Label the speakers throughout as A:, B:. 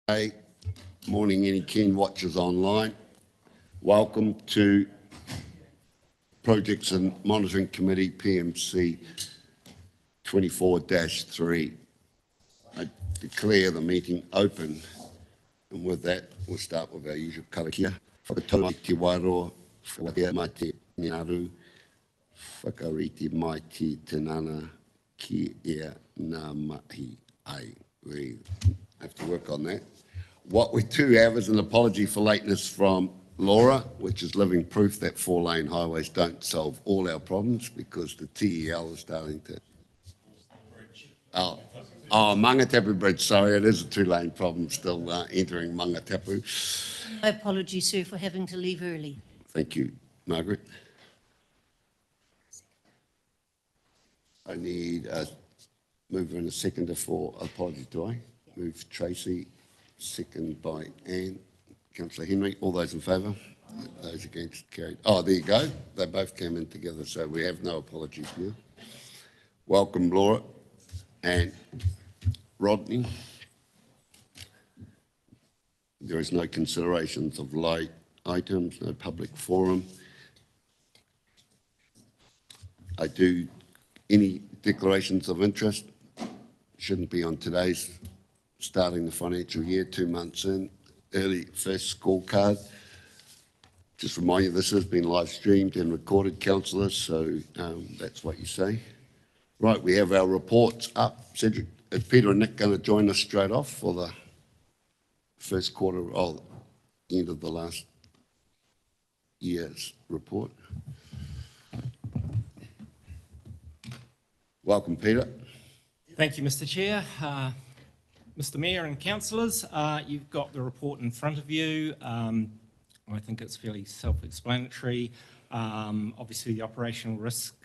A: Hey, morning any keen watchers online. Welcome to Projects and Monitoring Committee PMC 24-3. I declare the meeting open, and with that we'll start with our usual karakia. Whakatau te wairoa, whakatea mai te ninaru, whakariti mai te tinana ki ea ngā mahi ai. We have to work on that. What we do have is an apology for lateness from Laura, which is living proof that 4-lane highways don't solve all our problems because the TEL is starting to... Oh, Mangatapu Bridge, sorry, it is a 2-lane problem still entering Mangatapu.
B: My apologies, sir, for having to leave early.
A: Thank you, Margaret. I need a mover and a seconder for apology, do I? Move Tracy. Second by Anne. Councillor Henry, all those in favour? Those against, carried. Oh, there you go. They both came in together, so we have no apologies now. Welcome, Laura and Rodney. There is no considerations of late items, no public forum. I do any declarations of interest. Shouldn't be on today's starting the financial year, 2 months in, early first scorecard. Just remind you, this has been live streamed and recorded, councillors, so that's what you say. Right, we have our reports up. Cedric, is Peter and Nick going to join us straight off for the first quarter, end of the last year's report? Welcome, Peter.
C: Thank you, Mr. Chair. Mr. Mayor and councillors, you've got the report in front of you. I think it's fairly self-explanatory. Obviously, the operational risk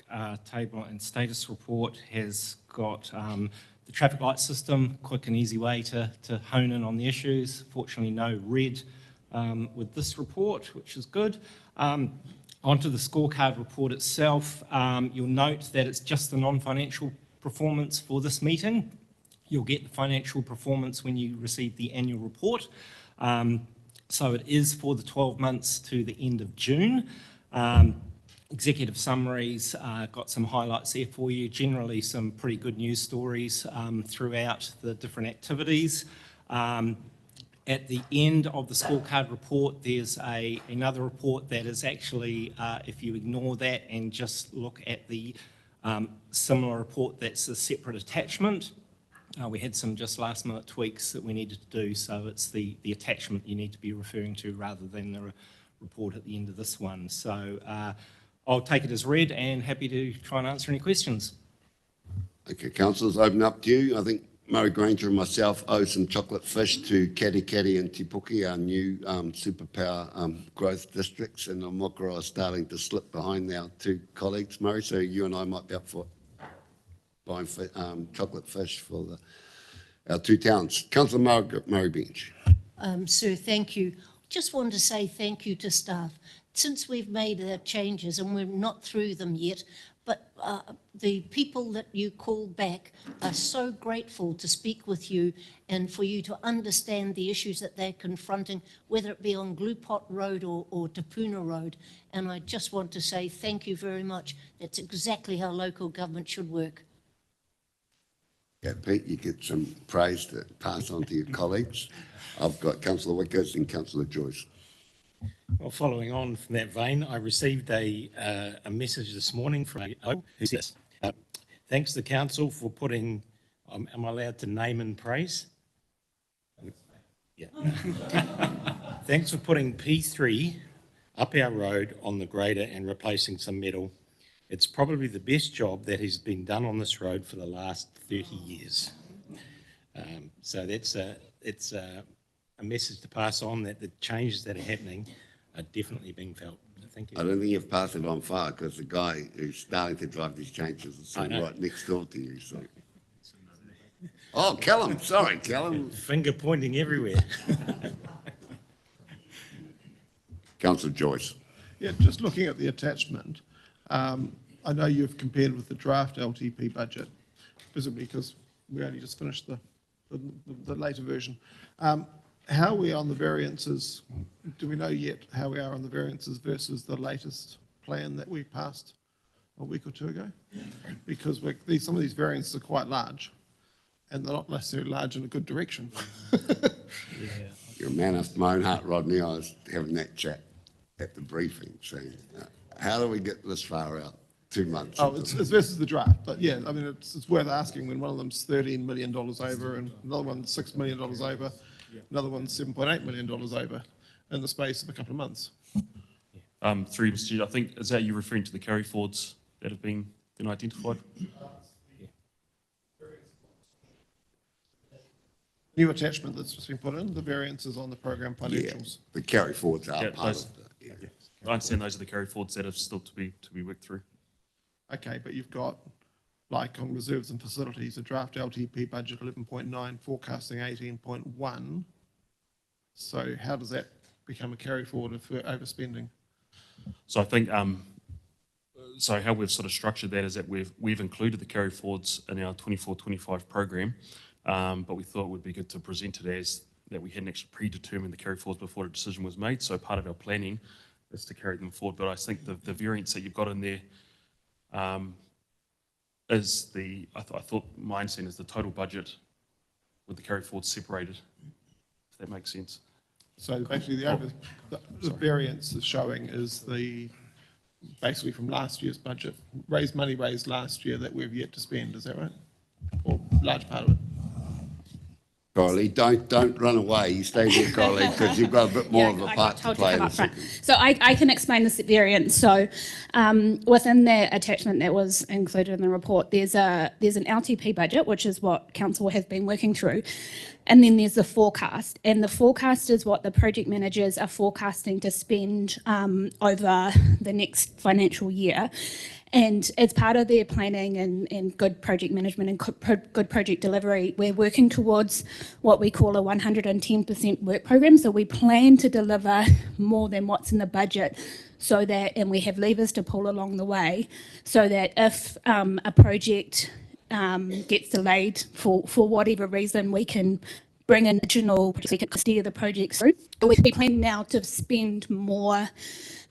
C: table and status report has got the traffic light system, quick and easy way to hone in on the issues. Fortunately, no red with this report, which is good. Onto the scorecard report itself, you'll note that it's just the non-financial performance for this meeting. You'll get the financial performance when you receive the annual report. So it is for the 12 months to the end of June. Executive summaries, got some highlights there for you. Generally some pretty good news stories throughout the different activities. At the end of the scorecard report, there's another report that is actually, if you ignore that and just look at the similar report, that's a separate attachment. We had some just last minute tweaks that we needed to do, so it's the attachment you need to be referring to rather than the report at the end of this one. So I'll take it as read and happy to try and answer any questions.
A: Okay, councillors, open up to you. I think Murray Granger and myself owe some chocolate fish to Kati and Tipuki, our new superpower growth districts, and Mokoro are starting to slip behind our two colleagues, Murray, so you and I might be up for buying chocolate fish for our two towns. Councillor Murray Bench.
B: Sir, thank you. Just wanted to say thank you to staff. Since we've made the changes, and we're not through them yet, but the people that you call back are so grateful to speak with you and for you to understand the issues that they're confronting, whether it be on Glupot Road or Te Puna Road. And I just want to say thank you very much. That's exactly how local government should work.
A: Yeah, Pete, you get some praise to pass on to your colleagues. I've got Councillor Wickers and Councillor Joyce.
D: Well, following on from that vein, I received a message this morning from who says, thanks to council for putting, am I allowed to name and praise? Yeah. Thanks for putting P3 up our road on the grader and replacing some metal. It's probably the best job that has been done on this road for the last 30 years. So it's a message to pass on that the changes that are happening are definitely being felt. Thank you.
A: I don't think you've passed it on far because the guy who's starting to drive these changes is sitting right next door to you. So. Oh, Callum, sorry, Callum.
D: Finger pointing everywhere.
A: Councillor Joyce.
E: Yeah, just looking at the attachment, I know you've compared with the draft LTP budget, specifically because we only just finished the later version. How are we on the variances? Do we know yet how we are on the variances versus the latest plan that we passed a week or two ago? Because some of these variances are quite large, and they're not necessarily large in a good direction.
A: You're a man after my own heart, Rodney. I was having that chat at the briefing, saying, how do we get this far out? 2 months.
E: Oh, it's versus the draft, but yeah, I mean, it's worth asking when one of them's $13 million over and another one's $6 million over, another one's $7.8 million over in the space of a couple of months.
F: Through you, Mr. Chair, I think, is that you referring to the carry forwards that have been identified?
E: New attachment that's just been put in, the variances on the program
A: Yeah,
E: financials.
A: the carry forwards are
F: Yeah,
A: part
F: those-
A: of it. Yeah.
F: I understand those are the carry forwards that have still to be worked through.
E: Okay, but you've got, like on reserves and facilities, a draft LTP budget 11.9, forecasting 18.1. So how does that become a carry forward if we're overspending?
F: So I think, so how we've sort of structured that is that we've included the carry forwards in our 24-25 program, but we thought it would be good to present it as that we hadn't actually predetermined the carry forwards before the decision was made. So part of our planning is to carry them forward. But I think the variance that you've got in there is I thought my understanding is the total budget with the carry forward separated, if that makes sense.
E: So basically the variance is showing is basically from last year's budget, money raised last year that we've yet to spend, is that right? Or large part of it?
A: Kylie, don't run away. You stay there, Kylie, because you've got a bit more of a
G: I
A: part
G: got
A: to
G: told
A: play in
G: come
A: a
G: up front.
A: second.
G: So I can explain this variance. So within the attachment that was included in the report, there's an LTP budget, which is what council has been working through. And then there's the forecast. And the forecast is what the project managers are forecasting to spend over the next financial year. And as part of their planning and good project management and good project delivery, we're working towards what we call a 110% work program. So we plan to deliver more than what's in the budget so that, and we have levers to pull along the way, so that if a project gets delayed for whatever reason, we can bring in additional, we can steer the projects through. We plan now to spend more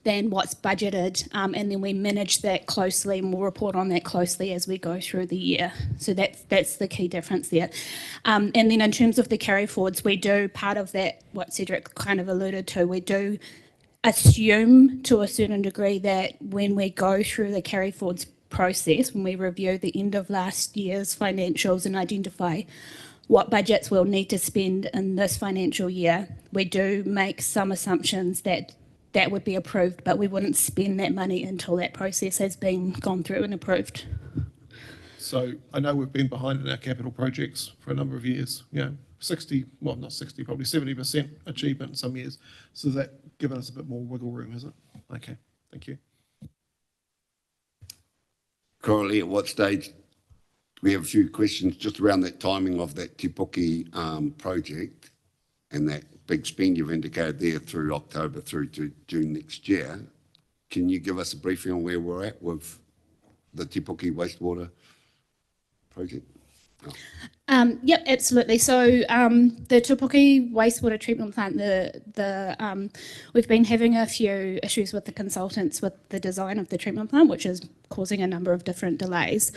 G: than what's budgeted, and then we manage that closely, and we'll report on that closely as we go through the year. So that's the key difference there. And then in terms of the carry forwards, we do part of that, what Cedric kind of alluded to, we do assume to a certain degree that when we go through the carry forwards process, when we review the end of last year's financials and identify what budgets we'll need to spend in this financial year, we do make some assumptions that would be approved, but we wouldn't spend that money until that process has been gone through and approved.
E: So I know we've been behind in our capital projects for a number of years, 60, well, not 60, probably 70% achievement in some years. So has that given us a bit more wiggle room, has it? Okay, thank you.
A: Kylie, at what stage? We have a few questions just around that timing of that Te Puke project and that big spend you've indicated there through October through to June next year. Can you give us a briefing on where we're at with the Te Puke wastewater project? Oh.
G: Yep, absolutely. So the Te Puke wastewater treatment plant, we've been having a few issues with the consultants with the design of the treatment plant, which is causing a number of different delays.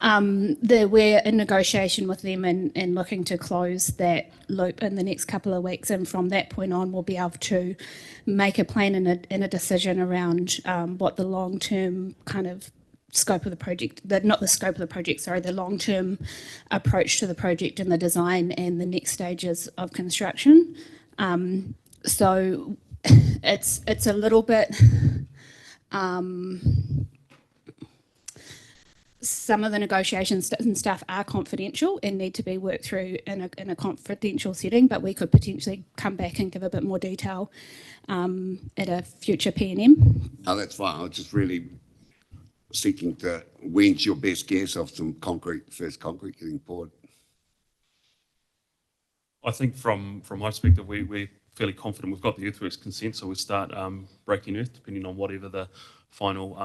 G: We're in negotiation with them and looking to close that loop in the next couple of weeks, and from that point on we'll be able to make a plan and a decision around what the long-term kind of scope of the project, not the scope of the project, sorry, the long-term approach to the project and the design and the next stages of construction. So it's a little bit, some of the negotiations and stuff are confidential and need to be worked through in a confidential setting, but we could potentially come back and give a bit more detail at a future P&M.
A: Oh, that's fine. I was just really seeking to, when's your best guess of some first concrete getting poured?
F: I think from my perspective, we're fairly confident we've got the earthworks consent, so we'll start breaking earth depending on whatever the final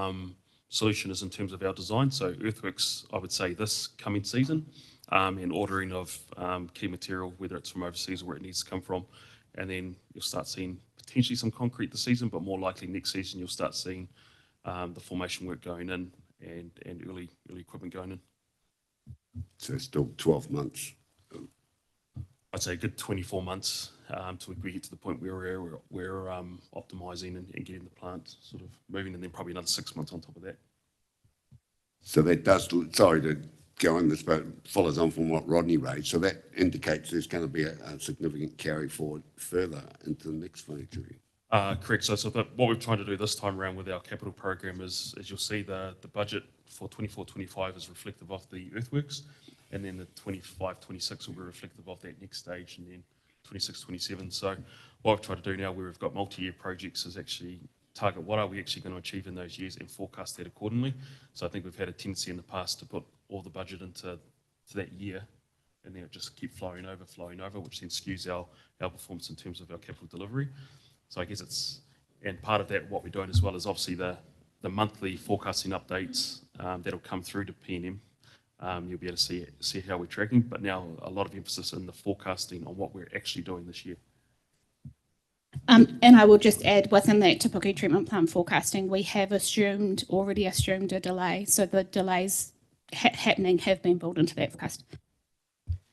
F: solution is in terms of our design. So earthworks, I would say this coming season, and ordering of key material, whether it's from overseas or where it needs to come from. And then you'll start seeing potentially some concrete this season, but more likely next season you'll start seeing the formation work going in and early equipment going in.
A: So still 12 months.
F: I'd say a good 24 months till we get to the point where we're optimising and getting the plant sort of moving, and then probably another 6 months on top of that.
A: So that does, sorry to go on this, but follows on from what Rodney raised. So that indicates there's going to be a significant carry forward further into the next financial year.
F: Correct. So what we're trying to do this time around with our capital program is, as you'll see, the budget for 24-25 is reflective of the earthworks, and then the 25-26 will be reflective of that next stage, and then 26-27. So what we've tried to do now, where we've got multi-year projects, is actually target what are we actually going to achieve in those years and forecast that accordingly. So I think we've had a tendency in the past to put all the budget into that year, and then it just keep flowing over, which then skews our performance in terms of our capital delivery. So I guess it's, and part of that, what we're doing as well is obviously the monthly forecasting updates that'll come through to P&M. You'll be able to see how we're tracking, but now a lot of emphasis in the forecasting on what we're actually doing this year.
G: And I will just add, within that Te Puke treatment plant forecasting, we have already assumed a delay. So the delays happening have been built into that forecast.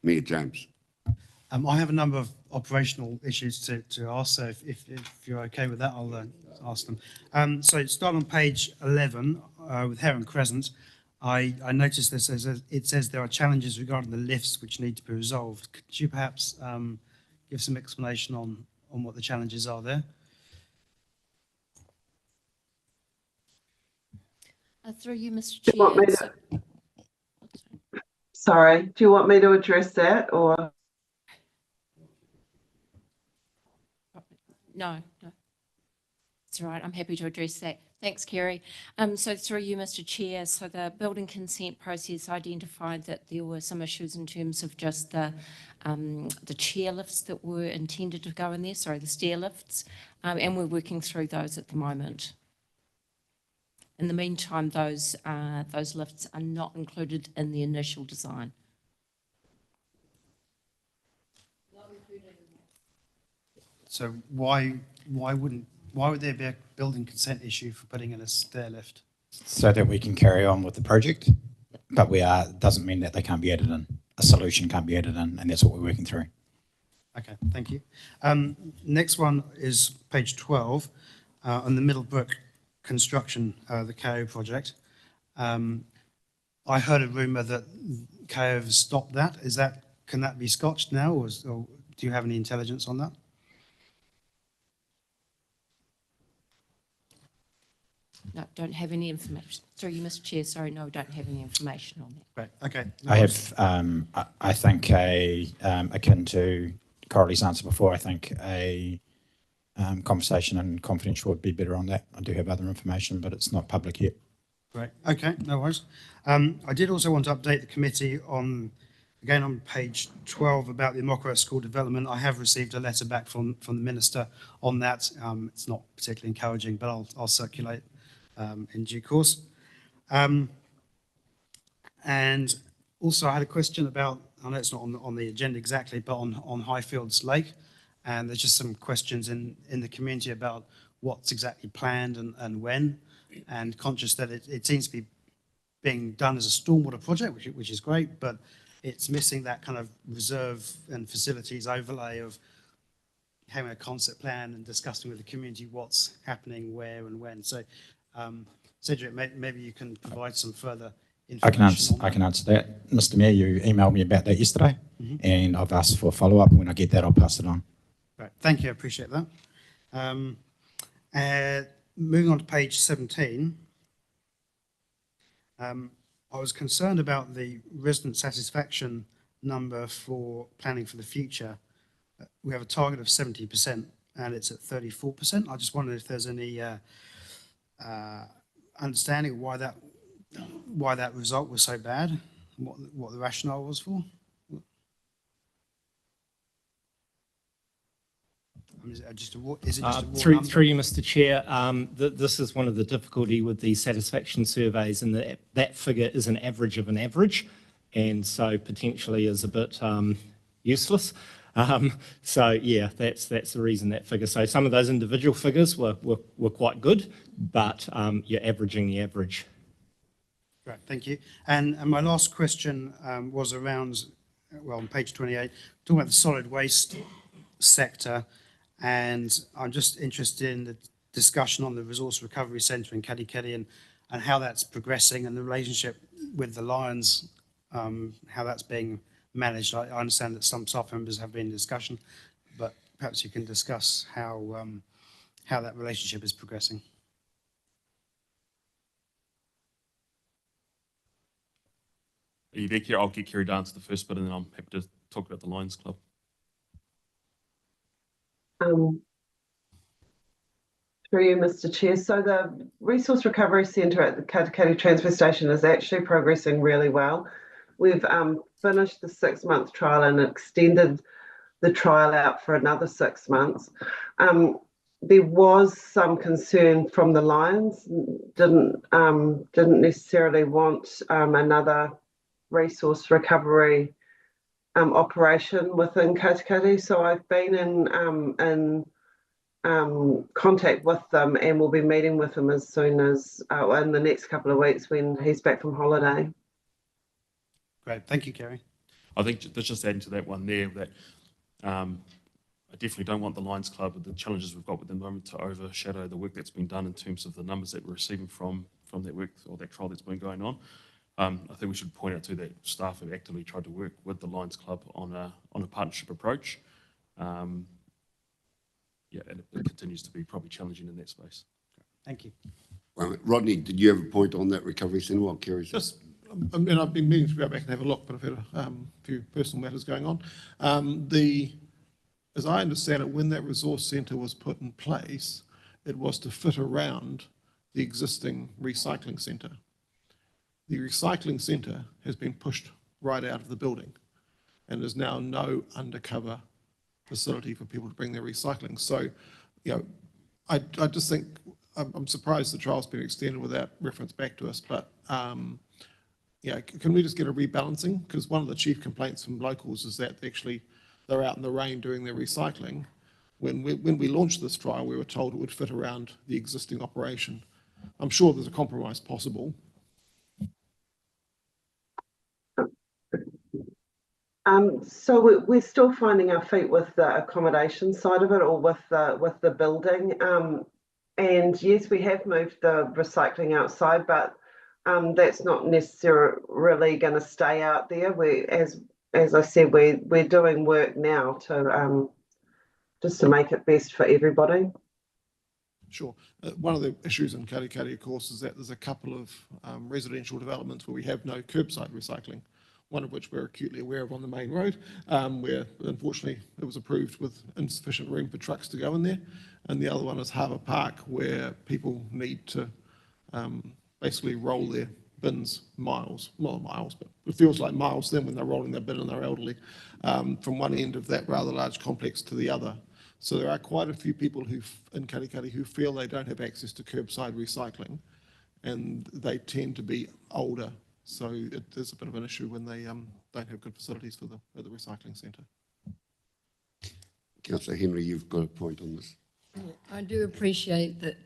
A: Mayor James.
H: I have a number of operational issues to ask, so if you're okay with that, I'll ask them. So start on page 11 with Heron Crescent. I noticed it says there are challenges regarding the lifts which need to be resolved. Could you perhaps give some explanation on what the challenges are there?
B: Through you, Mr.
I: Do you want me
B: Chair.
I: Sorry, do you want me to address that, or?
J: No. It's all right. I'm happy to address that. Thanks, Kerry. So through you, Mr. Chair, so the building consent process identified that there were some issues in terms of just the chair lifts that were intended to go in there, the stair lifts, and we're working through those at the moment. In the meantime, those lifts are not included in the initial design.
H: So why would there be a building consent issue for putting in a stair lift?
K: So that we can carry on with the project, but doesn't mean that they can't be added in. A solution can't be added in, and that's what we're working through.
H: Okay, thank you. Next one is page 12 on the Middlebrook construction, the KO project. I heard a rumour that KO has stopped that. Can that be scotched now, or do you have any intelligence on that?
J: No, don't have any information. Through you, Mr. Chair, sorry, no, don't have any information on that.
H: Right, okay.
K: I have, I think akin to Coralie's answer before, I think a conversation and confidential would be better on that. I do have other information, but it's not public yet.
H: Right, okay, no worries. I did also want to update the committee again on page 12 about the Imokara School development. I have received a letter back from the Minister on that. It's not particularly encouraging, but I'll circulate in due course. And also I had a question about, I know it's not on the agenda exactly, but on Highfields Lake. And there's just some questions in the community about what's exactly planned and when, and conscious that it seems to be being done as a stormwater project, which is great, but it's missing that kind of reserve and facilities overlay of having a concept plan and discussing with the community what's happening, where and when. So, Cedric, maybe you can provide some further information.
K: I can answer that. Mr. Mayor, you emailed me about that yesterday, and I've asked for a follow-up. When I get that, I'll pass it on.
H: Right, thank you, I appreciate that. Moving on to page 17, I was concerned about the resident satisfaction number for planning for the future. We have a target of 70% and it's at 34%. I just wondered if there's any understanding of why that result was so bad, what the rationale was for. Is it just a raw
C: Through
H: number?
C: you, Mr. Chair, this is one of the difficulty with the satisfaction surveys, and that figure is an average of an average. and so potentially is a bit useless. So yeah, that's the reason that figure. So some of those individual figures were quite good, but you're averaging the average.
H: Great, thank you. And my last question was around, well, on page 28, talking about the solid waste sector, and I'm just interested in the discussion on the Resource Recovery Centre in Katikati and how that's progressing and the relationship with the Lions, how that's being managed. I understand that some staff members have been in discussion, but perhaps you can discuss how that relationship is progressing.
F: Are you there, Kerry? I'll get Kerry to answer the first bit and then I'm happy to talk about the Lions Club.
I: Through you, Mr. Chair. So the Resource Recovery Centre at the Katikati Transfer Station is actually progressing really well. We've finished the 6-month trial and extended the trial out for another 6 months. There was some concern from the Lions, didn't necessarily want another resource recovery operation within Katikati. So I've been in contact with them and we'll be meeting with him as soon as in the next couple of weeks when he's back from holiday.
H: Great, thank you, Kerry.
F: I think just adding to that one there, that I definitely don't want the Lions Club with the challenges we've got with the moment to overshadow the work that's been done in terms of the numbers that we're receiving from that work or that trial that's been going on. I think we should point out too that staff have actively tried to work with the Lions Club on a partnership approach. Yeah, and it continues to be probably challenging in that space.
H: Thank you.
A: Rodney, did you have a point on that recovery centre while Kerry's?
E: Just, I mean, I've been meaning to go back and have a look, but I've had a few personal matters going on. As I understand it, when that resource centre was put in place, it was to fit around the existing recycling centre. The recycling centre has been pushed right out of the building and is now no undercover facility for people to bring their recycling. So, you know, I just think, I'm surprised the trial's been extended without reference back to us, but yeah, can we just get a rebalancing? Because one of the chief complaints from locals is that actually they're out in the rain doing their recycling. When we launched this trial, we were told it would fit around the existing operation. I'm sure there's a compromise possible.
I: So we're still finding our feet with the accommodation side of it, or with the building. And yes, we have moved the recycling outside, but that's not necessarily going to stay out there. As I said, we're doing work now to just to make it best for everybody.
E: Sure. One of the issues in Katikati, of course, is that there's a couple of residential developments where we have no curbside recycling, one of which we're acutely aware of on the main road, where unfortunately it was approved with insufficient room for trucks to go in there. And the other one is Harbour Park, where people need to basically roll their bins miles, not miles, but it feels like miles then when they're rolling their bin and they're elderly, from one end of that rather large complex to the other. So there are quite a few people in Katikati who feel they don't have access to curbside recycling, and they tend to be older. So there's a bit of an issue when they don't have good facilities for the recycling centre.
A: Councillor Henry, you've got a point on this.
L: I do appreciate that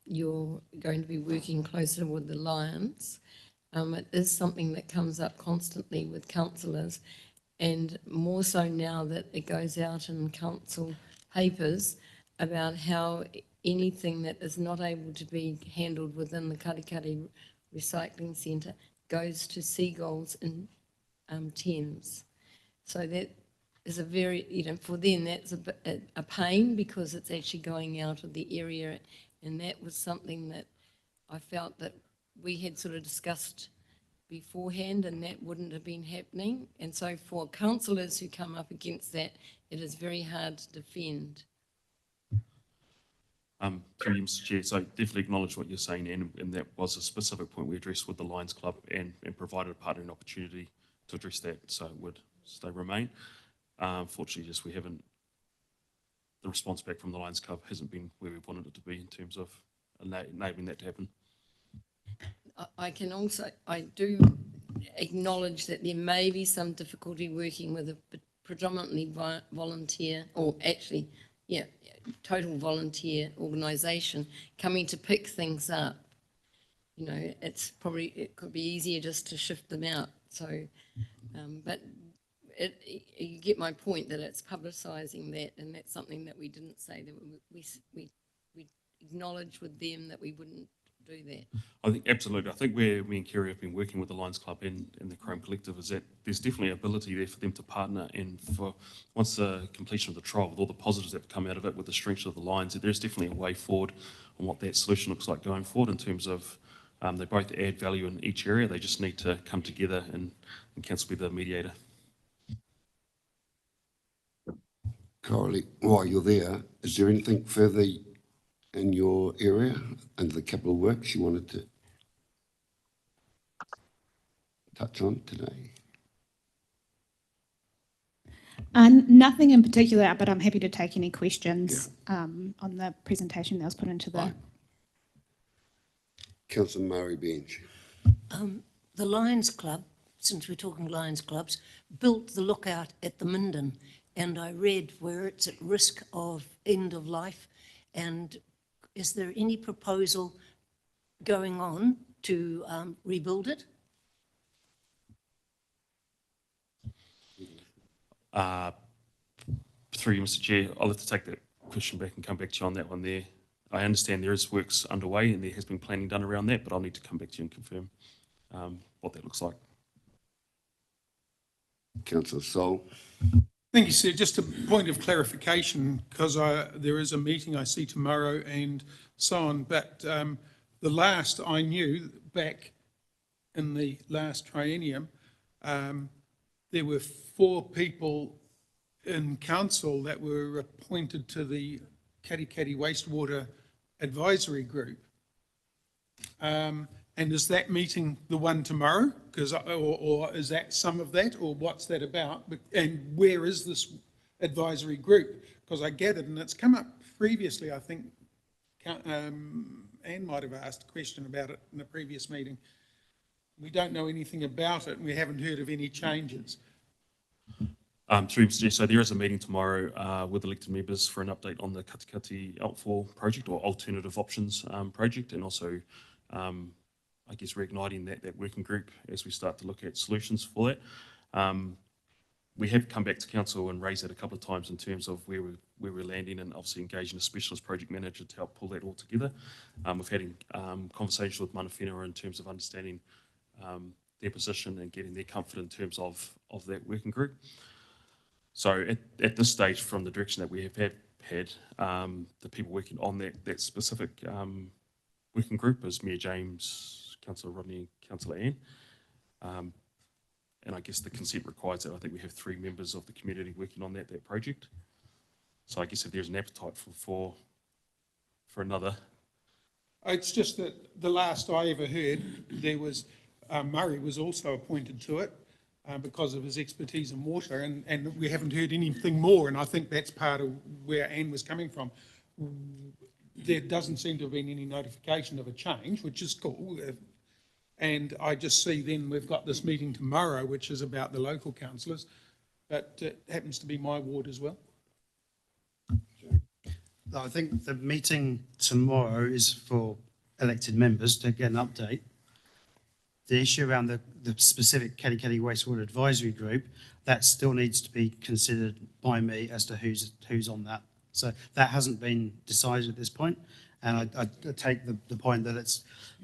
L: you're going to be working closer with the Lions. It is something that comes up constantly with councillors, and more so now that it goes out in council papers about how anything that is not able to be handled within the Katikati Recycling Centre goes to seagulls in Thames. So that is a very, for them that's a pain, because it's actually going out of the area, and that was something that I felt that we had sort of discussed beforehand, and that wouldn't have been happening. And so for councillors who come up against that, it is very hard to defend.
F: Through you, Mr. Chair, so definitely acknowledge what you're saying, and that was a specific point we addressed with the Lions Club and provided a partner an opportunity to address that, so it would stay remain. Unfortunately, just we haven't, the response back from the Lions Club hasn't been where we wanted it to be in terms of enabling that to happen.
L: I can also, I do acknowledge that there may be some difficulty working with a predominantly volunteer, or actually, yeah, total volunteer organisation coming to pick things up. You know, it could be easier just to shift them out. So, but you get my point that it's publicising that, and that's something that we didn't say, that we acknowledge with them that we wouldn't do that.
F: I think absolutely. I think where me and Kerry have been working with the Lions Club and the Chrome Collective is that there's definitely ability there for them to partner, and for once the completion of the trial, with all the positives that have come out of it, with the strength of the Lions, there's definitely a way forward on what that solution looks like going forward in terms of they both add value in each area. They just need to come together and council be the mediator.
A: Coralie, while you're there, is there anything further in your area under the capital works you wanted to touch on today?
G: Nothing in particular, but I'm happy to take any questions on the presentation that was put into the...
A: Right. Councillor Murray Bench.
B: The Lions Club, since we're talking Lions Clubs, built the lookout at the Minden, and I read where it's at risk of end of life. And is there any proposal going on to rebuild it?
F: Through you, Mr. Chair, I'll have to take that question back and come back to you on that one there. I understand there is works underway and there has been planning done around that, but I'll need to come back to you and confirm what that looks like.
A: Councillor Sol.
M: Thank you, sir. Just a point of clarification, because there is a meeting I see tomorrow and so on, but the last I knew, back in the last triennium, there were 4 people in council that were appointed to the Katikati Wastewater Advisory Group. And is that meeting the one tomorrow? Or is that some of that, or what's that about? And where is this advisory group? Because I gathered, and it's come up previously, I think Anne might have asked a question about it in a previous meeting. We don't know anything about it, and we haven't heard of any changes.
F: So there is a meeting tomorrow with elected members for an update on the Katikati Outfall project, or alternative options project, and also I guess reigniting that working group as we start to look at solutions for that. We have come back to council and raised that a couple of times in terms of where we're landing, and obviously engaging a specialist project manager to help pull that all together. We've had conversations with Mana Whenua in terms of understanding their position and getting their comfort in terms of that working group. So at this stage, from the direction that we have had the people working on that specific working group is Mayor James, Councillor Rodney and Councillor Anne. And I guess the consent requires that I think we have 3 members of the community working on that project. So I guess if there's an appetite for another.
M: It's just that the last I ever heard, there was, Murray was also appointed to it because of his expertise in water, and we haven't heard anything more, and I think that's part of where Anne was coming from. There doesn't seem to have been any notification of a change, which is cool. And I just see then we've got this meeting tomorrow, which is about the local councillors, but it happens to be my ward as well.
H: I think the meeting tomorrow is for elected members to get an update. The issue around the specific Katikati Wastewater Advisory Group, that still needs to be considered by me as to who's on that. So that hasn't been decided at this point. And I take the point that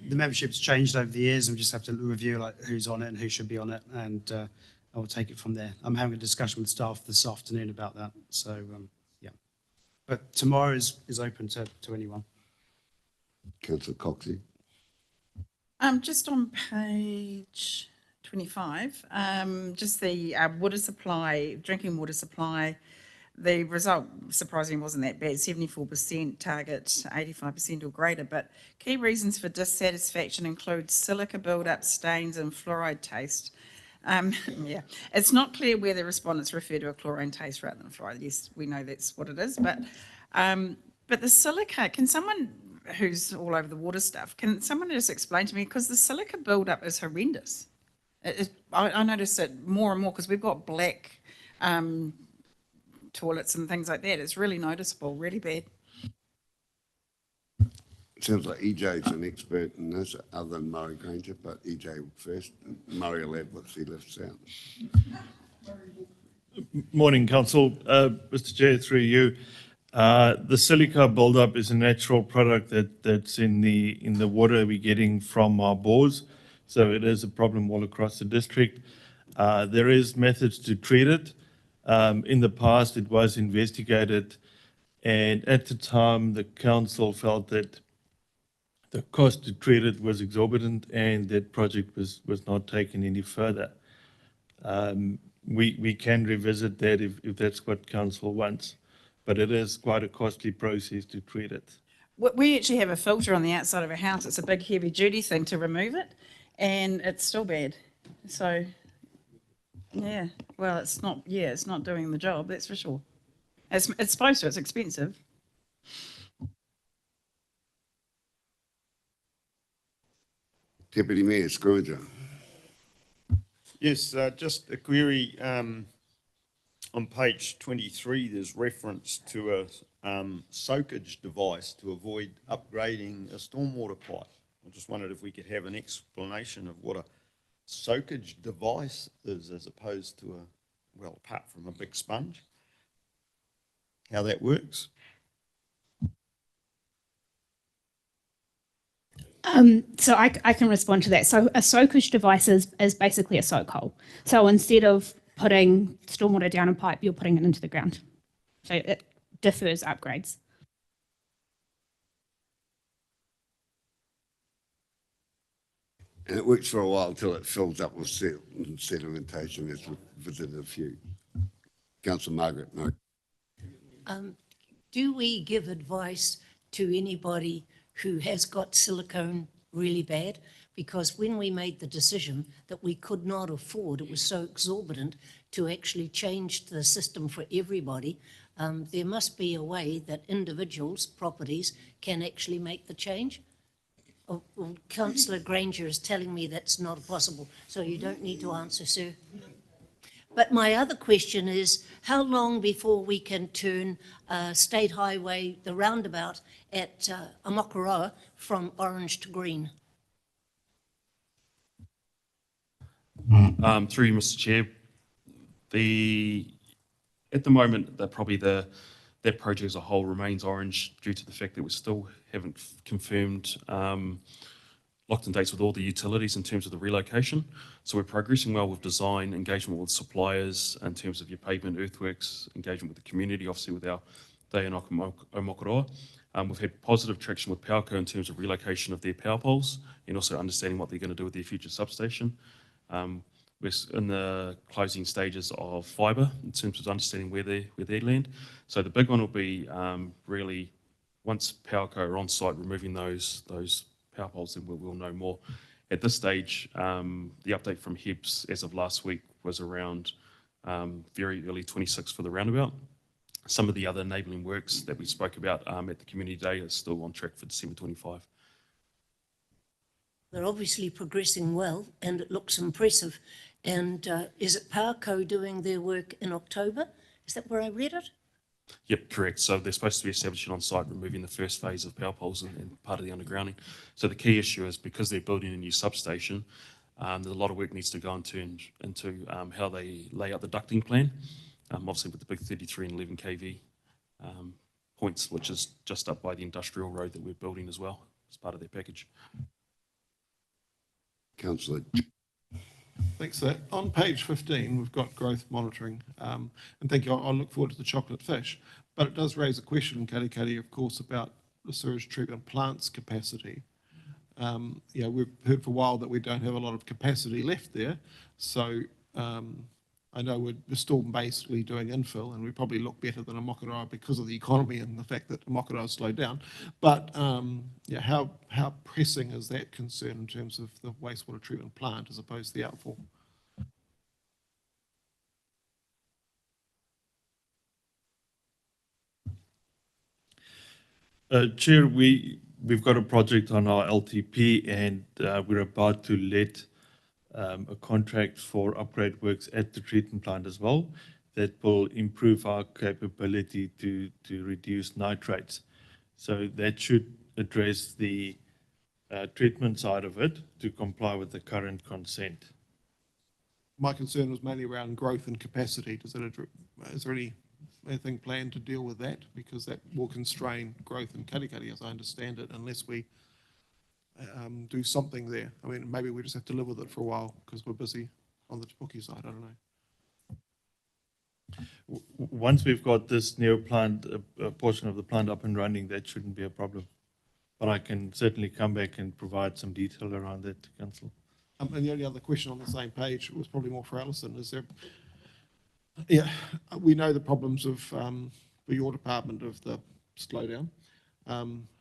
H: the membership's changed over the years, and we just have to review like who's on it and who should be on it, and I will take it from there. I'm having a discussion with staff this afternoon about that. So yeah, but tomorrow is open to anyone.
A: Councillor Coxey.
N: Just on page 25, just the water supply, drinking water supply. The result, surprisingly, wasn't that bad, 74% target, 85% or greater, but key reasons for dissatisfaction include silica build-up, stains and fluoride taste. Yeah, it's not clear where the respondents refer to a chlorine taste rather than fluoride. Yes, we know that's what it is, but the silica, can someone who's all over the water stuff, can someone just explain to me, because the silica build-up is horrendous. I notice it more and more because we've got black toilets and things like that. It's really noticeable, really bad.
A: Sounds like EJ's an expert in this, other than Murray Granger, but EJ first. Murray will add what he lifts out.
O: Morning, Council. Mr. Chair, through you. The silica buildup is a natural product that's in the water we're getting from our bores, so it is a problem all across the district. There is methods to treat it. In the past, it was investigated, and at the time, the council felt that the cost to treat it was exorbitant, and that project was not taken any further. We can revisit that if that's what council wants, but it is quite a costly process to treat it.
N: We actually have a filter on the outside of our house. It's a big heavy duty thing to remove it, and it's still bad. So, yeah, well, it's not doing the job, that's for sure. It's supposed to, it's expensive.
A: Deputy Mayor Scrooger.
P: Yes, just a query. On page 23, there's reference to a soakage device to avoid upgrading a stormwater pipe. I just wondered if we could have an explanation of what a soakage device is, as opposed to apart from a big sponge, how that works.
G: So I can respond to that. So a soakage device is basically a soak hole. So instead of putting stormwater down a pipe, you're putting it into the ground. So it defers upgrades.
A: And it works for a while until it fills up with sedimentation, as we've visited a few. Councillor Margaret, no.
B: Do we give advice to anybody who has got silicone really bad? Because when we made the decision that we could not afford, it was so exorbitant to actually change the system for everybody, there must be a way that individuals, properties, can actually make the change. Councillor Granger is telling me that's not possible, so you don't need to answer, sir. But my other question is, how long before we can turn State Highway, the roundabout at Amakoroa, from orange to green?
F: Through you, Mr. Chair, at the moment, that project as a whole remains orange due to the fact that we still haven't confirmed locked in dates with all the utilities in terms of the relocation. So we're progressing well with design, engagement with suppliers in terms of your pavement, earthworks, engagement with the community, obviously with our Day in Amakoroa. We've had positive traction with Powerco in terms of relocation of their power poles and also understanding what they're going to do with their future substation. We're in the closing stages of fibre in terms of understanding where they land. So the big one will be really once Powerco are on site removing those power poles, then we'll know more. At this stage, the update from HEBS as of last week was around very early 26 for the roundabout. Some of the other enabling works that we spoke about at the community day are still on track for December 25.
B: They're obviously progressing well and it looks impressive. And is it Powerco doing their work in October? Is that where I read it?
F: Yep, correct. So they're supposed to be establishing on site, removing the first phase of power poles and part of the undergrounding. So the key issue is because they're building a new substation, there's a lot of work needs to go into how they lay out the ducting plan. Obviously with the big 33 and 11 kV points, which is just up by the industrial road that we're building as well as part of their package.
A: Councillor.
E: Thanks for that. On page 15, we've got growth monitoring. And thank you. I'll look forward to the chocolate fish. But it does raise a question in Katikati, of course, about the sewage treatment plant's capacity. We've heard for a while that we don't have a lot of capacity left there. So I know we're still basically doing infill, and we probably look better than Amakoroa because of the economy and the fact that Amakoroa slowed down. But how pressing is that concern in terms of the wastewater treatment plant as opposed to the outfall?
O: Chair, we've got a project on our LTP, and we're about to let a contract for upgrade works at the treatment plant as well that will improve our capability to reduce nitrates. So that should address the treatment side of it to comply with the current consent.
E: My concern was mainly around growth and capacity. Is there anything planned to deal with that? Because that will constrain growth in Katikati, as I understand it, unless we do something there. I mean, maybe we just have to live with it for a while because we're busy on the Te Puke side. I don't know.
O: Once we've got this new plant, a portion of the plant up and running, that shouldn't be a problem. But I can certainly come back and provide some detail around that to council.
E: And the only other question on the same page was probably more for Alison. Is there, yeah, we know the problems of for your department of the slowdown.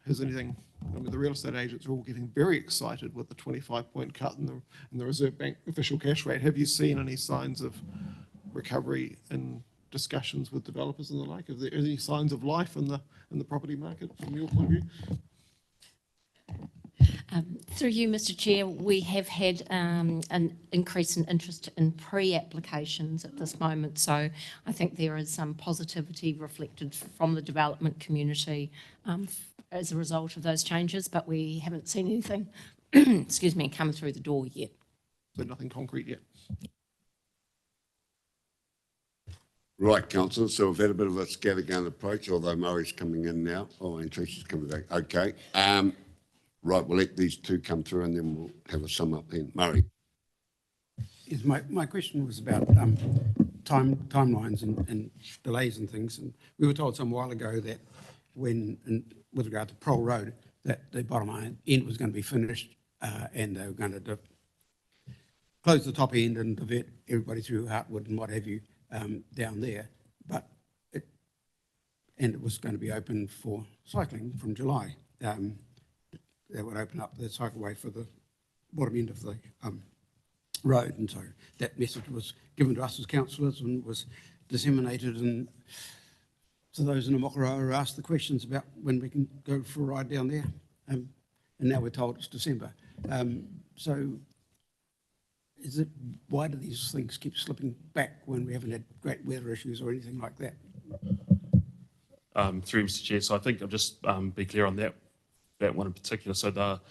E: Has anything, I mean, the real estate agents are all getting very excited with the 25-point cut in the Reserve Bank official cash rate. Have you seen any signs of recovery in discussions with developers and the like? Are there any signs of life in the property market from your point of view?
J: Through you, Mr. Chair, we have had an increase in interest in pre-applications at this moment. So I think there is some positivity reflected from the development community as a result of those changes, but we haven't seen anything, excuse me, come through the door yet.
E: So nothing concrete yet?
A: Right, councillor, so we've had a bit of a scattergun approach, although Murray's coming in now. Oh, and Tracy's coming back. Okay. Right, we'll let these two come through and then we'll have a sum up then. Murray.
Q: Yes, my question was about timelines and delays and things. And we were told some while ago that with regard to Prole Road, that the bottom end was going to be finished and they were going to close the top end and divert everybody through Hartwood and what have you down there. But it was going to be open for cycling from July. That would open up the cycleway for the bottom end of the road. And so that message was given to us as councillors and was disseminated. And so those in the Mokoroa asked the questions about when we can go for a ride down there. And now we're told it's December. So why do these things keep slipping back when we haven't had great weather issues or anything like that?
F: Through Mr. Chair, so I think I'll just be clear on that one in particular. So the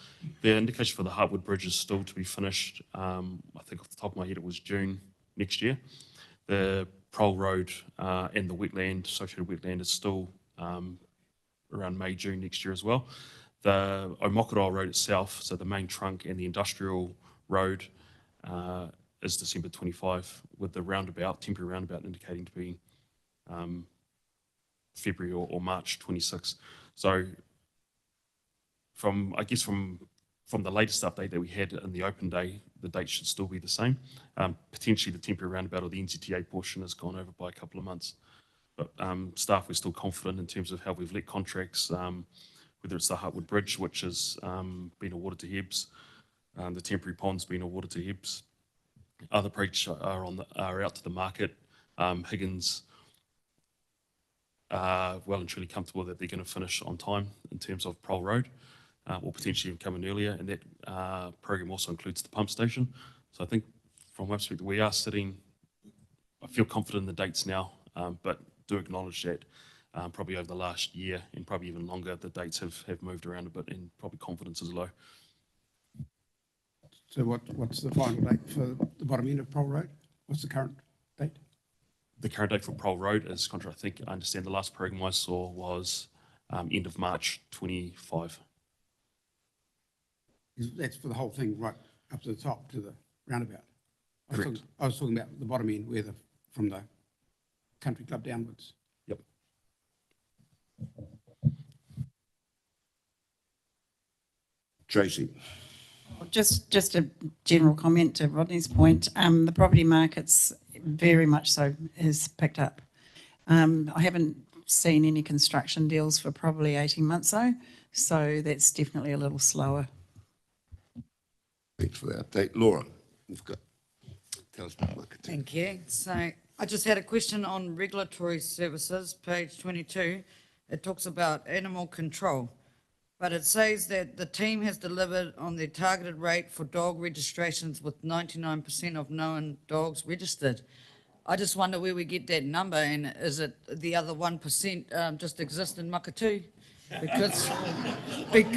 F: indication for the Hartwood Bridge is still to be finished. I think off the top of my head it was June next year. The Prole Road and the wetland, associated wetland, is still around May, June next year as well. The Omokoroa Road itself, so the main trunk and the industrial road, is December 25, with the roundabout, temporary roundabout, indicating to be February or March 26. So from the latest update that we had in the open day, the date should still be the same. Potentially the temporary roundabout or the NZTA portion has gone over by a couple of months. But staff, we're still confident in terms of how we've let contracts, whether it's the Hartwood Bridge, which has been awarded to Hebs, the temporary pond's been awarded to Hebs. Other projects are out to the market. Higgins are well and truly comfortable that they're going to finish on time in terms of Prole Road, or potentially even come in earlier, and that program also includes the pump station. So I think from my perspective, we are sitting, I feel confident in the dates now, but do acknowledge that probably over the last year and probably even longer, the dates have moved around a bit and probably confidence is low.
Q: So what's the final date for the bottom end of Prole Road? What's the current date?
F: The current date for Prole Road is, I think, I understand the last program I saw was end of March 25.
Q: That's for the whole thing, right up to the top, to the roundabout.
F: Correct.
Q: I was talking about the bottom end, from the country club downwards.
F: Yep.
A: Tracy.
N: Just a general comment to Rodney's point. The property market's very much so has picked up. I haven't seen any construction deals for probably 18 months so that's definitely a little slower.
A: Thanks for that update. Laura, you've got, tell us about market.
R: Thank you. So I just had a question on regulatory services, page 22. It talks about animal control. but it says that the team has delivered on their targeted rate for dog registrations with 99% of known dogs registered. I just wonder where we get that number, and is it the other 1% just exist in Makatu? Because we've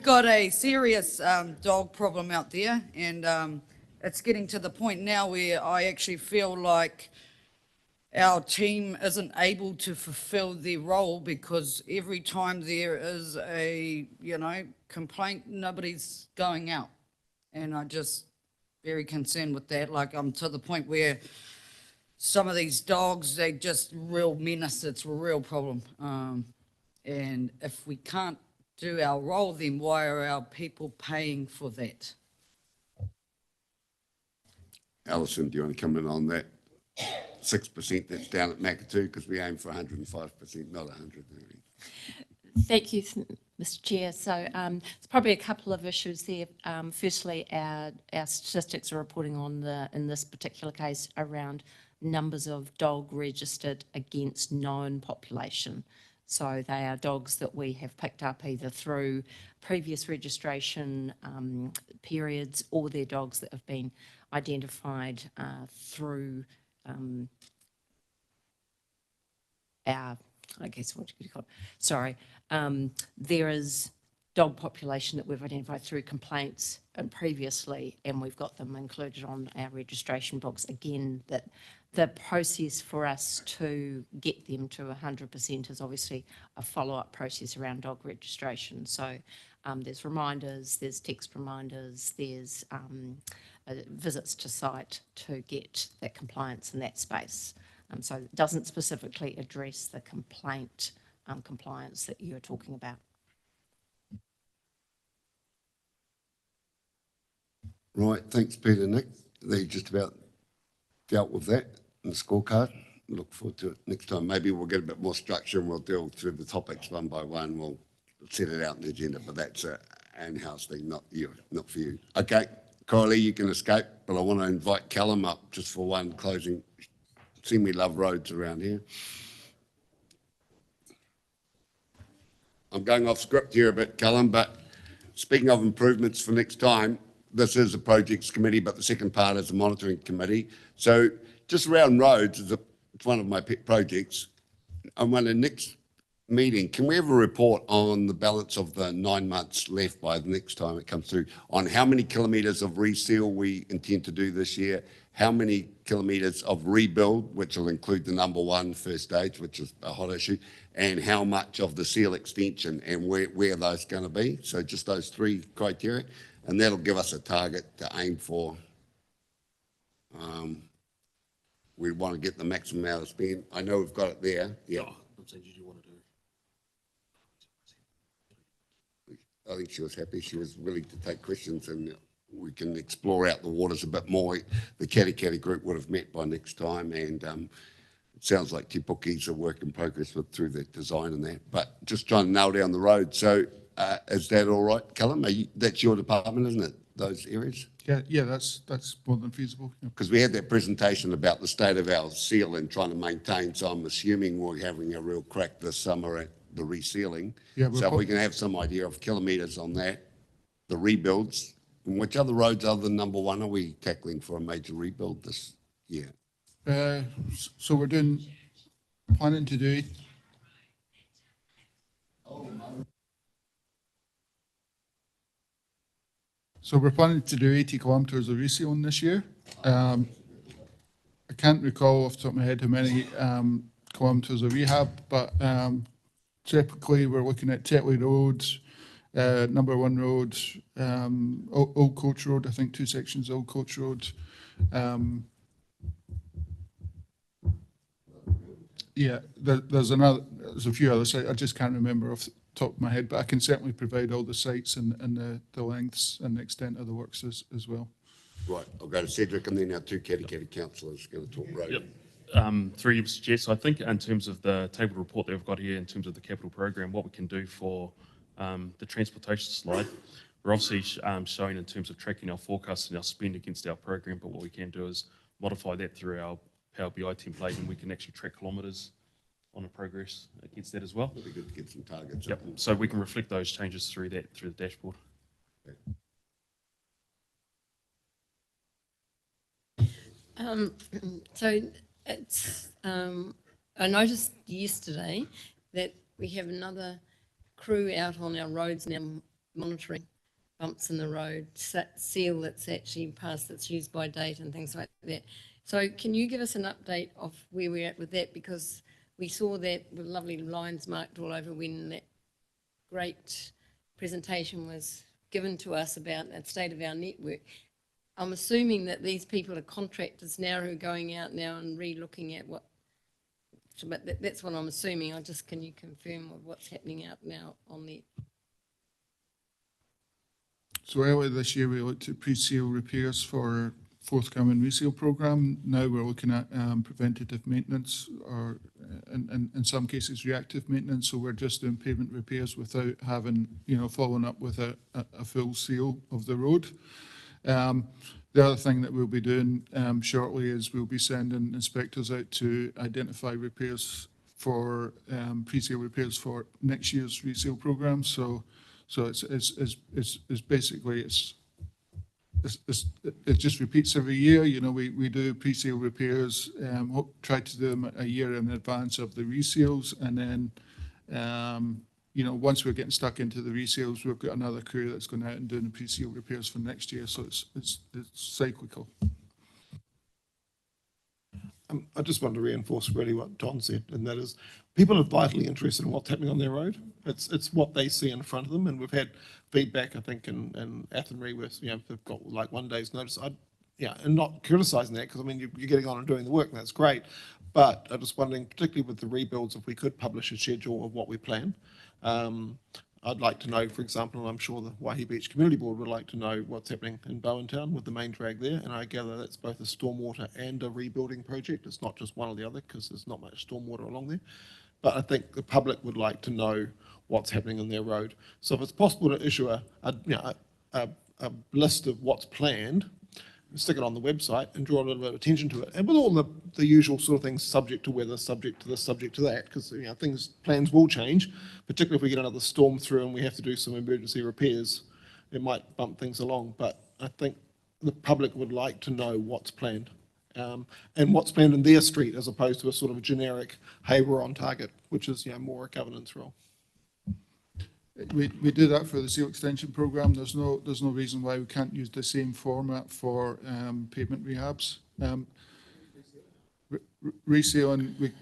R: got a serious dog problem out there, and it's getting to the point now where I actually feel like our team isn't able to fulfill their role, because every time there is a, complaint, nobody's going out. And I just very concerned with that. Like, I'm to the point where some of these dogs, they just real menace. It's a real problem. And if we can't do our role, then why are our people paying for that?
A: Alison, do you want to come in on that? 6% that's down at Makatu, because we aim for 105%, not 100.
J: Thank you, Mr. Chair. So there's probably a couple of issues there. Firstly, our statistics are reporting on in this particular case around numbers of dog registered against known population. So they are dogs that we have picked up either through previous registration periods, or they're dogs that have been identified through our, I guess, what you call it? Sorry. There is dog population that we've identified through complaints previously, and we've got them included on our registration books. Again, that the process for us to get them to 100% is obviously a follow-up process around dog registration. So there's reminders, there's text reminders, there's visits to site to get that compliance in that space. So it doesn't specifically address the complaint compliance that you're talking about.
A: Right, thanks, Peter. Nick, they just about dealt with that in the scorecard. Look forward to it next time. Maybe we'll get a bit more structure and we'll deal through the topics one by one. We'll set it out in the agenda, but that's an in-house thing, not you, not for you. Okay, Kylie, you can escape, but I want to invite Callum up just for one closing. See, we love roads around here. I'm going off script here a bit, Callum, but speaking of improvements for next time, this is a projects committee, but the second part is a monitoring committee. So just around roads, it's one of my pet projects. I'm wondering, next meeting, can we have a report on the balance of the 9 months left by the next time it comes through, on how many kilometres of reseal we intend to do this year, how many kilometres of rebuild, which will include the number one first stage, which is a hot issue, and how much of the seal extension and where those going to be. So just those three criteria, and that'll give us a target to aim for. We want to get the maximum amount of spend. I know we've got it there. Yeah. I think she was happy. She was willing to take questions, and we can explore out the waters a bit more. The Katikati group would have met by next time, and it sounds like Te Puki's a work in progress through the design and that, but just trying to nail down the road. So is that all right, Callum? That's your department, isn't it, those areas?
S: Yeah, that's more than feasible.
A: Because we had that presentation about the state of our seal and trying to maintain, so I'm assuming we're having a real crack this summer at the resealing.
S: Yeah,
A: so if we can have some idea of kilometres on that, the rebuilds, and which other roads other than number one are we tackling for a major rebuild this year?
S: So we're planning to do it. So we're planning to do 80 kilometres of resealing this year. I can't recall off the top of my head how many kilometres of rehab, but typically we're looking at Tetley Road, number one road, Old Coach Road, I think 2 sections of Old Coach Road. Yeah, there's a few other sites. I just can't remember off the top of my head, but I can certainly provide all the sites and the lengths and the extent of the works as well.
A: Right, I'll go to Cedric, and then our two Katikati councillors are going to talk road.
F: Yep. Through you, Mr. Chair. So I think in terms of the table report that we've got here, in terms of the capital program, what we can do for the transportation slide, we're obviously showing in terms of tracking our forecasts and our spend against our program, but what we can do is modify that through our Power BI template, and we can actually track kilometres on a progress against that as well.
A: It'd be good to get some targets.
F: Yep. So we can reflect those changes through the dashboard.
L: So it's, I noticed yesterday that we have another crew out on our roads now monitoring bumps in the road, seal that's actually past its use by date and things like that. So can you give us an update of where we're at with that? Because we saw that with lovely lines marked all over when that great presentation was given to us about the state of our network. I'm assuming that these people are contractors now who are going out now and re-looking at what, but that's what I'm assuming. Can you confirm what's happening out now on there?
S: So earlier this year, we looked at pre-sale repairs for forthcoming resale programme. Now we're looking at preventative maintenance or in some cases reactive maintenance. So we're just doing pavement repairs without having, following up with a full seal of the road. The other thing that we'll be doing shortly is we'll be sending inspectors out to identify repairs for pre-sale repairs for next year's resale programme. So it's basically it just repeats every year. We do pre-sale repairs, try to do them a year in advance of the resales, and then once we're getting stuck into the resales, we've got another crew that's going out and doing the pre-sale repairs for next year. So it's cyclical.
E: I just want to reinforce really what Don said, and that is people are vitally interested in what's happening on their road. It's what they see in front of them, and we've had feedback, I think, in Athenry where they've got like 1 day's notice. And not criticising that because I mean you're getting on and doing the work, and that's great. But I'm just wondering, particularly with the rebuilds, if we could publish a schedule of what we plan. I'd like to know, for example, and I'm sure the Waihi Beach Community Board would like to know what's happening in Bowentown with the main drag there, and I gather that's both a stormwater and a rebuilding project. It's not just one or the other because there's not much stormwater along there. But I think the public would like to know what's happening on their road. So if it's possible to issue a list of what's planned, stick it on the website and draw a little bit of attention to it. And with all the usual sort of things, subject to weather, subject to this, subject to that, because plans will change, particularly if we get another storm through and we have to do some emergency repairs, it might bump things along. But I think the public would like to know what's planned and what's planned in their street as opposed to a sort of a generic, hey, we're on target, which is more a governance role.
S: We do that for the seal extension programme. There's no reason why we can't use the same format for pavement rehabs. Resealing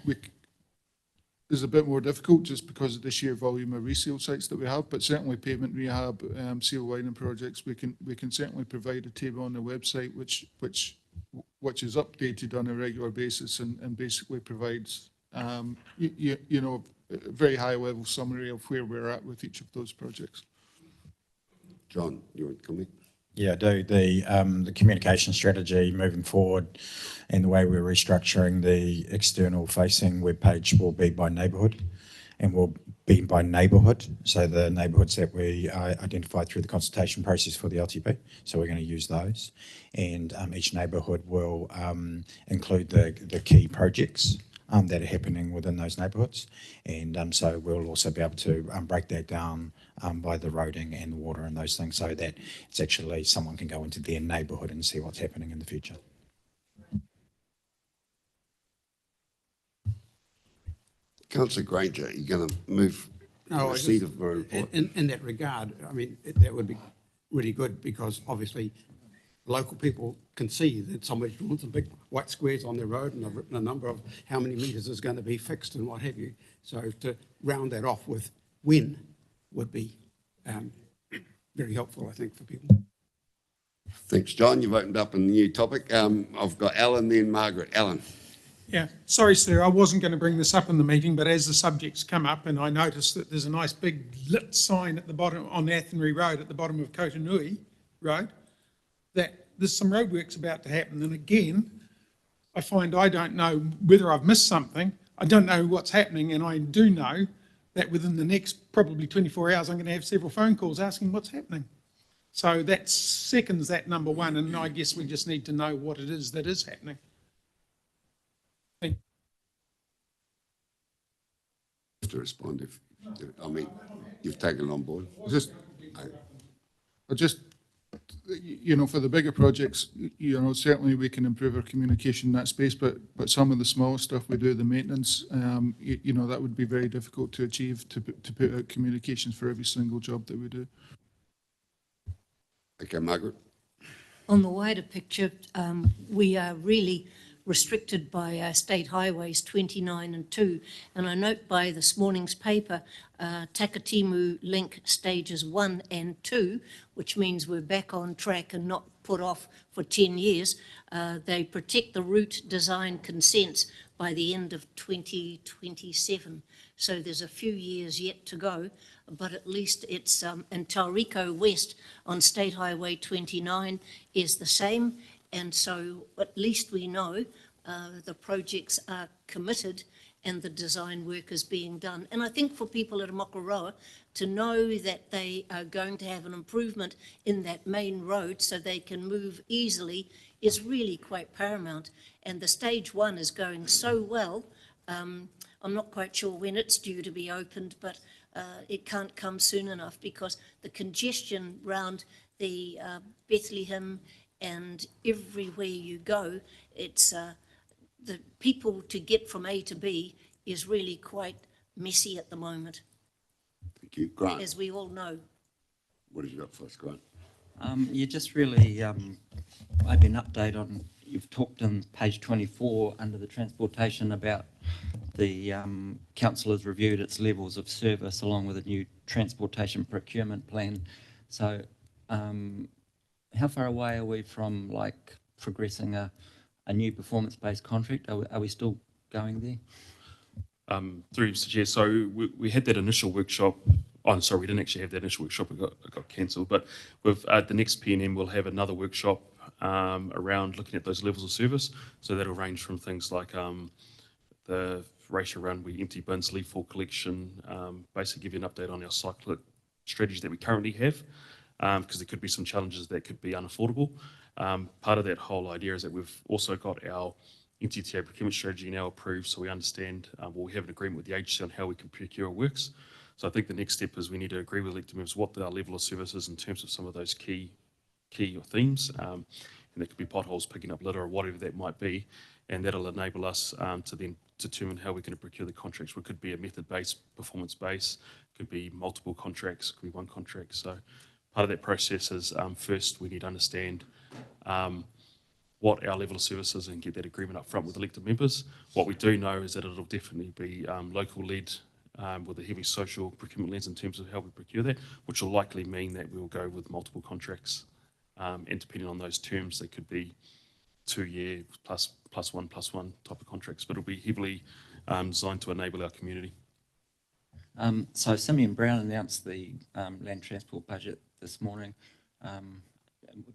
S: is a bit more difficult just because of the sheer volume of resale sites that we have, but certainly pavement rehab, seal lining projects, we can certainly provide a table on the website which is updated on a regular basis and basically provides a very high level summary of where we're at with each of those projects.
A: John, you want to comment?
K: Yeah, I do. The communication strategy moving forward and the way we're restructuring the external facing webpage will be by neighbourhood and will be by neighbourhood. So the neighbourhoods that we identified through the consultation process for the LTP. So we're going to use those. And each neighbourhood will include the key projects that are happening within those neighbourhoods. And so we'll also be able to break that down by the roading and the water and those things so that it's actually someone can go into their neighbourhood and see what's happening in the future.
A: Councillor Granger, you're going to move
Q: No,
A: the seat of my report?
Q: In that regard, I mean, that would be really good because obviously local people can see that somebody's drawn some big white squares on their road and I've written a number of how many metres is going to be fixed and what have you. So to round that off with when would be very helpful, I think, for people.
A: Thanks, John. You've opened up a new topic. I've got Alan, then Margaret. Alan.
M: Yeah, sorry, sir, I wasn't going to bring this up in the meeting, but as the subject's come up and I noticed that there's a nice big lit sign at the bottom on Athenry Road at the bottom of Kotanui Road, that there's some roadworks about to happen. And again, I find I don't know whether I've missed something. I don't know what's happening, and I do know that within the next probably 24 hours, I'm going to have several phone calls asking what's happening. So that seconds that number one, and I guess we just need to know what it is that is happening.
A: to respond if, I mean, you've taken it on board.
S: For the bigger projects, certainly we can improve our communication in that space, but some of the smaller stuff we do, the maintenance, that would be very difficult to achieve, to put out communications for every single job that we do.
A: Okay, Margaret.
B: On the wider picture, we are really restricted by state highways 29 and 2. And I note by this morning's paper, Takatimu Link stages 1 and 2, which means we're back on track and not put off for 10 years. They protect the route design consents by the end of 2027. So there's a few years yet to go, but at least it's, and Tauriko West on State Highway 29 is the same. And so at least we know the projects are committed and the design work is being done. And I think for people at Makaroa to know that they are going to have an improvement in that main road so they can move easily is really quite paramount. And the stage 1 is going so well. I'm not quite sure when it's due to be opened, but it can't come soon enough because the congestion around the Bethlehem and everywhere you go, it's the people to get from A to B is really quite messy at the moment.
A: Thank you. Grant.
B: As we all know.
A: What have you got for us, Grant?
T: Just really maybe an update on, you've talked on page 24 under the transportation about the council has reviewed its levels of service along with a new transportation procurement plan. So how far away are we from progressing a new performance-based contract? Are we still going there?
F: Through Mr. Chair, so we had that initial workshop. Oh, sorry, we didn't actually have that initial workshop. It got cancelled. But with the next PNM, we'll have another workshop around looking at those levels of service. So that'll range from things like the ratio around we empty bins, leave for collection, basically give you an update on our cyclic strategies that we currently have, because there could be some challenges that could be unaffordable. Part of that whole idea is that we've also got our NTTA procurement strategy now approved, so we understand, we have an agreement with the agency on how we can procure works. So I think the next step is we need to agree with elected members what our level of service is in terms of some of those key themes, and that could be potholes, picking up litter, or whatever that might be, and that'll enable us to then determine how we're going to procure the contracts. It could be a method-based, performance-based, could be multiple contracts, could be one contract. So part of that process is first we need to understand what our level of service is and get that agreement up front with elected members. What we do know is that it'll definitely be local-led with a heavy social procurement lens in terms of how we procure that, which will likely mean that we will go with multiple contracts. And depending on those terms, they could be 2-year plus one type of contracts, but it'll be heavily designed to enable our community.
T: So Simeon Brown announced the land transport budget this morning.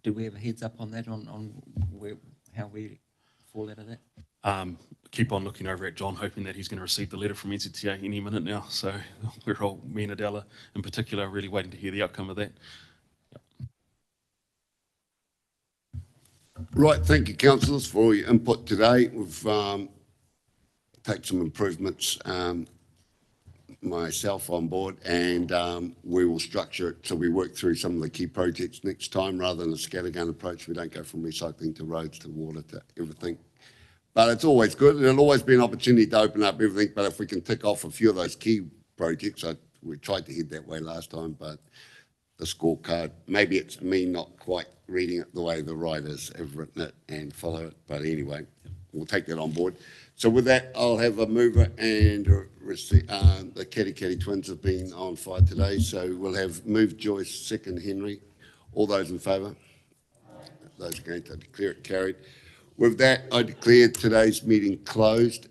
T: Do we have a heads up on that, on how we fall out of that?
F: Keep on looking over at John, hoping that he's going to receive the letter from NZTA any minute now. So we're all, me and Adela in particular, really waiting to hear the outcome of that.
A: Right, thank you, councillors, for all your input today. We've taken some improvements, myself on board, and we will structure it so we work through some of the key projects next time rather than a scattergun approach. We don't go from recycling to roads to water to everything. But it's always good. There'll always be an opportunity to open up everything, but if we can tick off a few of those key projects, we tried to head that way last time, but the scorecard, maybe it's me not quite reading it the way the writers have written it and follow it, but anyway, we'll take that on board. So with that, I'll have a mover and the Keri twins have been on fire today, so we'll have moved Joyce, second Henry. All those in favour? Those against, I declare it carried. With that, I declare today's meeting closed